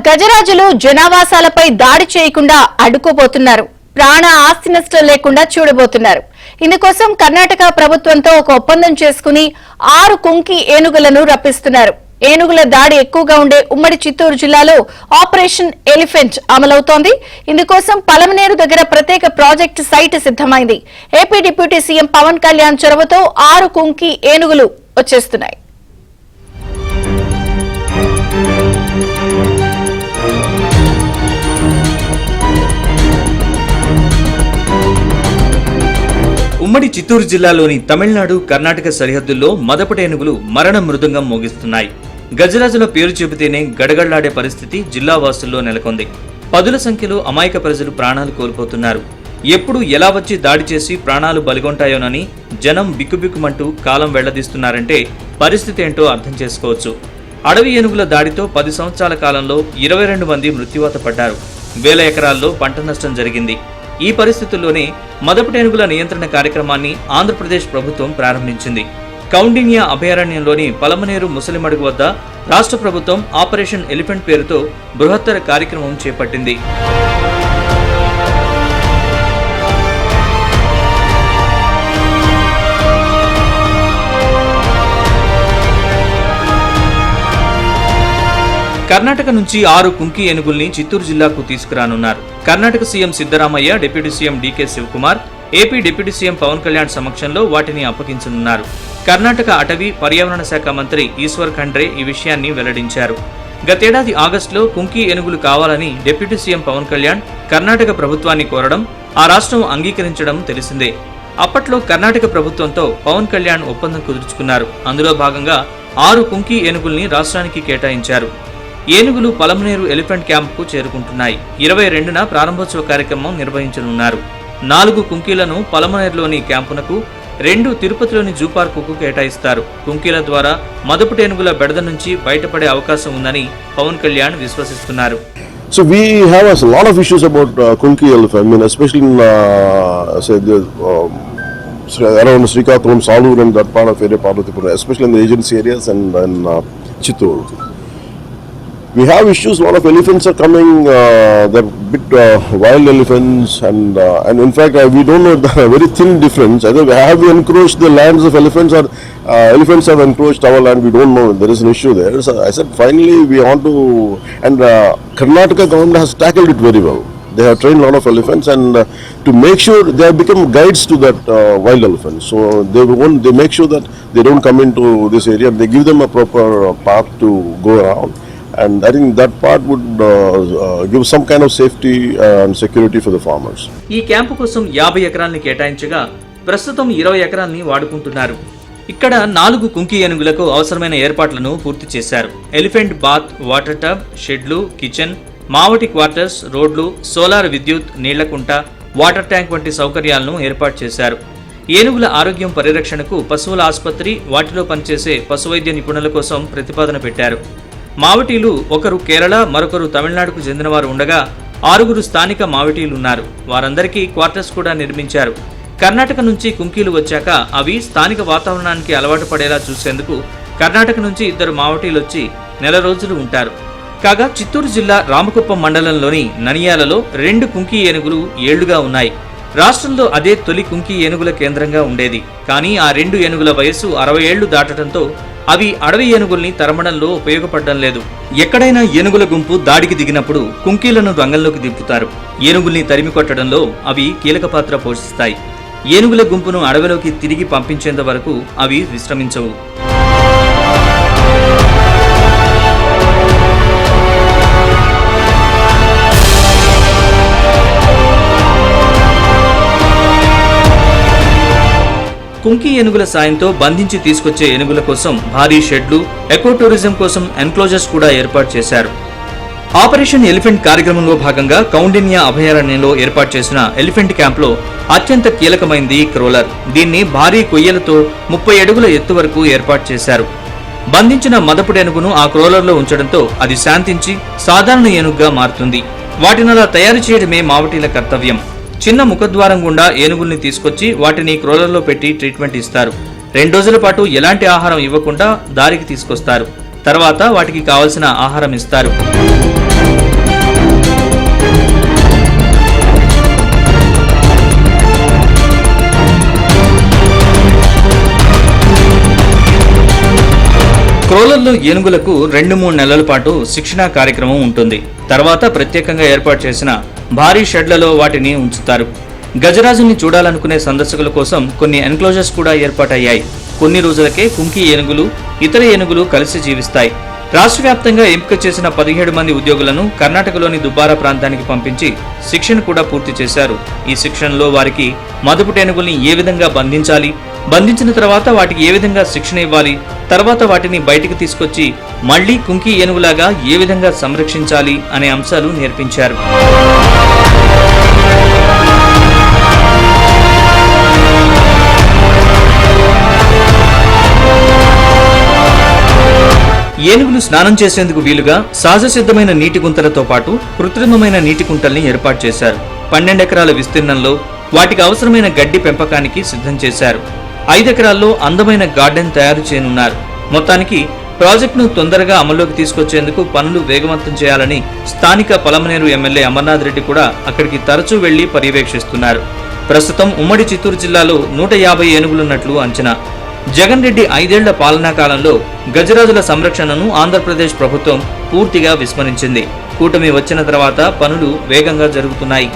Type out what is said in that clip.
గజరాజులు జనావాసాలపై దాడి చేయకుండా అడ్డుకోబోతున్నారు. ప్రాణ ఆస్తి నష్టం లేకుండా చూడబోతున్నారు. ఇందుకోసం కర్ణాటక ప్రభుత్వంతో ఒక ఒప్పందం చేసుకుని 6 కుంకి ఏనుగులను రప్పిస్తున్నారు. ఏనుగుల దాడి ఎక్కువగా ఉండే ఉమ్మడి చిత్తూరు జిల్లాలో ఆపరేషన్ ఎలిఫెంట్ అమలవుతోంది. ఇందుకోసం పలమనేరు దగ్గర ప్రత్యేక ప్రాజెక్టు సైట్ సిద్దమైంది. AP deputy CM Pawan Kalyan చొరవతో 6 కుంకి ఏనుగులు వచ్చేస్తున్నాయి. ఉమ్మడి చిత్తూరు జిల్లాలోని తమిళనాడు కర్ణాటక సరిహద్దుల్లో మదపటి ఏనుగులు మరణ మృదంగం మోగిస్తున్నాయి. గజరాజుల పేరు చెబితేనే గడగడలాడే పరిస్థితి జిల్లా వాసుల్లో నెలకొంది. పదుల సంఖ్యలో అమాయక ప్రజలు ప్రాణాలు కోల్పోతున్నారు. ఎప్పుడు ఎలా వచ్చి దాడి చేసి ప్రాణాలు బలిగొంటాయోనని జనం బిక్కుబిక్కుమంటూ కాలం వెళ్లదీస్తున్నారంటే పరిస్థితి ఏంటో అర్థం చేసుకోవచ్చు. అడవి ఏనుగుల దాడితో 10 సంవత్సరాల కాలంలో 22 మంది మృత్యువాత పడ్డారు. వేల ఎకరాల్లో పంట నష్టం జరిగింది. ఈ పరిస్థితుల్లోనే మదపటి ఏనుగుల నియంత్రణ కార్యక్రమాన్ని ఆంధ్రప్రదేశ్ ప్రభుత్వం ప్రారంభించింది. కౌండిన్య అభయారణ్యంలోని పలమనేరు ముసలిమడుగు వద్ద రాష్ట్ర ప్రభుత్వం ఆపరేషన్ ఎలిఫెంట్ పేరుతో బృహత్తర కార్యక్రమం చేపట్టింది. కర్ణాటక నుంచి 6 కుంకి ఏనుగుల్ని చిత్తూరు జిల్లాకు తీసుకురానున్నారు. Karnataka CM Siddaramaiah, deputy CM DK Shivakumar, AP deputy CM Pawan Kalyan సమక్షంలో వాటిని అప్పగించనున్నారు. కర్ణాటక అటవీ పర్యావరణ శాఖ మంత్రి ఈశ్వర్ ఖండ్రే ఈ విషయాన్ని వెల్లడించారు. గతేడాది ఆగస్టులో కుంకి ఏనుగులు కావాలని డిప్యూటీ సీఎం పవన్ కళ్యాణ్ కర్ణాటక ప్రభుత్వాన్ని కోరడం, ఆ రాష్ట్రం అంగీకరించడం తెలిసిందే. అప్పట్లో కర్ణాటక ప్రభుత్వంతో పవన్ కళ్యాణ్ ఒప్పందం కుదుర్చుకున్నారు. అందులో భాగంగా 6 కుంకి ఏనుగుల్ని రాష్ట్రానికి కేటాయించారు. ఏనుగులు పలమనేరు ఎలిఫెంట్ క్యాంపుకు చేరుకుంటున్నాయి. 22న ప్రారంభోత్సవ కార్యక్రమం నిర్వహించనున్నారు. 4 కుంకీలను పలమనేరులోని క్యాంపునకు, 2 తిరుపతిలోని జూ పార్కుకు కేటాయిస్తారు. కుంకీల ద్వారా మదపటి ఏనుగుల బెడద నుంచి బయటపడే అవకాశం ఉందని పవన్ కళ్యాణ్ విశ్వసిస్తున్నారు. So we have a lot of issues about kunki elephant. I mean, especially in around Srikakulam, Salur and that part of area, Parvatipura, especially in the agency areas and Chittoor. We have issues. A lot of elephants are coming. They're bit wild elephants, and in fact we don't know the very thin difference. Either have we encroached the lands of elephants, or elephants have encroached our land. We don't know. There is an issue there. So I said finally we want to, and Karnataka government has tackled it very well. They have trained a lot of elephants, and to make sure they have become guides to that wild elephants. So they make sure that they don't come into this area. They give them a proper path to go around. And I think that part would give some kind of safety and security for the farmers. ఈ camp కోసం 50 ఎకరాల్ని కేటాయించగా ప్రస్తుతం 20 ఎకరాల్ని వాడుకుంటున్నారు. ఇక్కడ 4 కుంకి ఏనుగులకు అవసరమైన ఏర్పాట్లను పూర్తి చేశారు. Elephant bath, water tub, షెడ్లు, కిచెన్, మావటి క్వార్టర్స్, రోడ్లు, సోలార్ విద్యుత్, నీళ్లకుంట, వాటర్ ట్యాంక్ వంటి సౌకర్యాలను ఏర్పాటు చేశారు. ఏనుగుల ఆరోగ్యం పరిరక్షణకు పశువుల ఆసుపత్రి, వాటిలో పనిచేసే పశువైద్య నిపుణుల కోసం ప్రతిపాదన పెట్టారు. మావటీలు ఒకరు కేరళ, మరొకరు తమిళనాడుకు చెందినవారు ఉండగా 6 స్థానిక మావటీలున్నారు. వారందరికీ క్వార్టర్స్ కూడా నిర్మించారు. కర్ణాటక నుంచి కుంకీలు వచ్చాక అవి స్థానిక వాతావరణానికి అలవాటు పడేలా చూసేందుకు కర్ణాటక నుంచి 2 మావటీలొచ్చి నెల రోజులు ఉంటారు. కాగా చిత్తూరు జిల్లా రామకుప్పం మండలంలోని ననియాలలో 2 కుంకి ఏనుగులు ఏళ్లుగా ఉన్నాయి. రాష్ట్రంలో అదే తొలి కుంకి ఏనుగుల కేంద్రంగా ఉండేది. కానీ ఆ 2 ఏనుగుల వయస్సు 60 ఏళ్లు దాటడంతో అవి అడవి ఏనుగుల్ని తరమడంలో ఉపయోగపడడం లేదు. ఎక్కడైనా ఏనుగుల గుంపు దాడికి దిగినప్పుడు కుంకీలను రంగంలోకి దింపుతారు. ఏనుగుల్ని తరిమి కొట్టడంలో అవి కీలక పాత్ర పోషిస్తాయి. ఏనుగుల గుంపును అడవిలోకి తిరిగి పంపించేంత వరకు అవి విశ్రమించవు. కుంకి ఏనుగుల సాయంతో బంధించి తీసుకొచ్చే ఏనుగుల కోసం భారీ షెడ్లు, ఎకో టూరిజం కోసం ఎన్క్లోజర్స్ కూడా ఏర్పాటు చేశారు. ఆపరేషన్ ఎలిఫెంట్ కార్యక్రమంలో భాగంగా కౌండిన్య అభయారణ్యంలో ఏర్పాటు చేసిన ఎలిఫెంట్ క్యాంప్లో అత్యంత కీలకమైంది క్రోలర్. దీన్ని భారీ కొయ్యలతో 30 అడుగుల ఎత్తు వరకు ఏర్పాటు చేశారు. బంధించిన మదపటి ఏనుగును ఆ క్రోలర్లో ఉంచడంతో అది శాంతించి సాధారణ ఏనుగుగా మారుతుంది. వాటినలా తయారు చేయడమే మావటీల కర్తవ్యం. చిన్న ముఖద్వారం గుండా ఏనుగుల్ని తీసుకొచ్చి వాటిని క్రోలర్లో పెట్టి ట్రీట్మెంట్ ఇస్తారు. 2 రోజుల పాటు ఎలాంటి ఆహారం ఇవ్వకుండా దారికి తీసుకొస్తారు. తర్వాత వాటికి కావలసిన ఆహారం ఇస్తారు. గ్రామాల్లో ఏనుగులకు 2-3 నెలల పాటు శిక్షణా కార్యక్రమం ఉంటుంది. తర్వాత ప్రత్యేకంగా ఏర్పాటు చేసిన భారీ షెడ్లలో వాటిని ఉంచుతారు. గజరాజుని చూడాలనుకునే సందర్శకుల కోసం కొన్ని ఎన్క్లోజర్స్ కూడా ఏర్పాటయ్యాయి. కొన్ని రోజులకే కుంకి ఏనుగులు, ఇతర ఏనుగులు కలిసి జీవిస్తాయి. రాష్ట్ర వ్యాప్తంగా ఎంపిక చేసిన 17 మంది ఉద్యోగులను కర్ణాటకలోని దుబ్బారా ప్రాంతానికి పంపించి శిక్షణ కూడా పూర్తి చేశారు. ఈ శిక్షణలో వారికి మదుపుటేనుగుల్ని ఏ విధంగా బంధించాలి, బంధించిన తర్వాత వాటికి ఏ విధంగా శిక్షణ ఇవ్వాలి, తర్వాత వాటిని బయటికి తీసుకొచ్చి మళ్లీ కుంకి ఏనుగులాగా ఏ విధంగా సంరక్షించాలి అనే అంశాలు నేర్పించారు. ఏనుగులు స్నానం చేసేందుకు వీలుగా సహజ సిద్ధమైన నీటి గుంతలతో పాటు కృత్రిమమైన నీటి కుంటల్ని ఏర్పాటు చేశారు. 12 ఎకరాల విస్తీర్ణంలో వాటికి అవసరమైన గడ్డి పెంపకానికి సిద్ధం చేశారు. 5 ఎకరాల్లో అందమైన గార్డెన్ తయారు చేయనున్నారు. మొత్తానికి ప్రాజెక్టును తొందరగా అమల్లోకి తీసుకొచ్చేందుకు పనులు వేగవంతం చేయాలని స్థానిక పలమనేరు ఎమ్మెల్యే అమర్నాథ్ రెడ్డి కూడా అక్కడికి తరచూ వెళ్లి పర్యవేక్షిస్తున్నారు. ప్రస్తుతం ఉమ్మడి చిత్తూరు జిల్లాలో 150 ఏనుగులున్నట్లు అంచనా. జగన్ రెడ్డి 5 ఏళ్ల పాలనా కాలంలో గజరాజుల సంరక్షణను ఆంధ్రప్రదేశ్ ప్రభుత్వం పూర్తిగా విస్మరించింది. కూటమి వచ్చిన తర్వాత పనులు వేగంగా జరుగుతున్నాయి.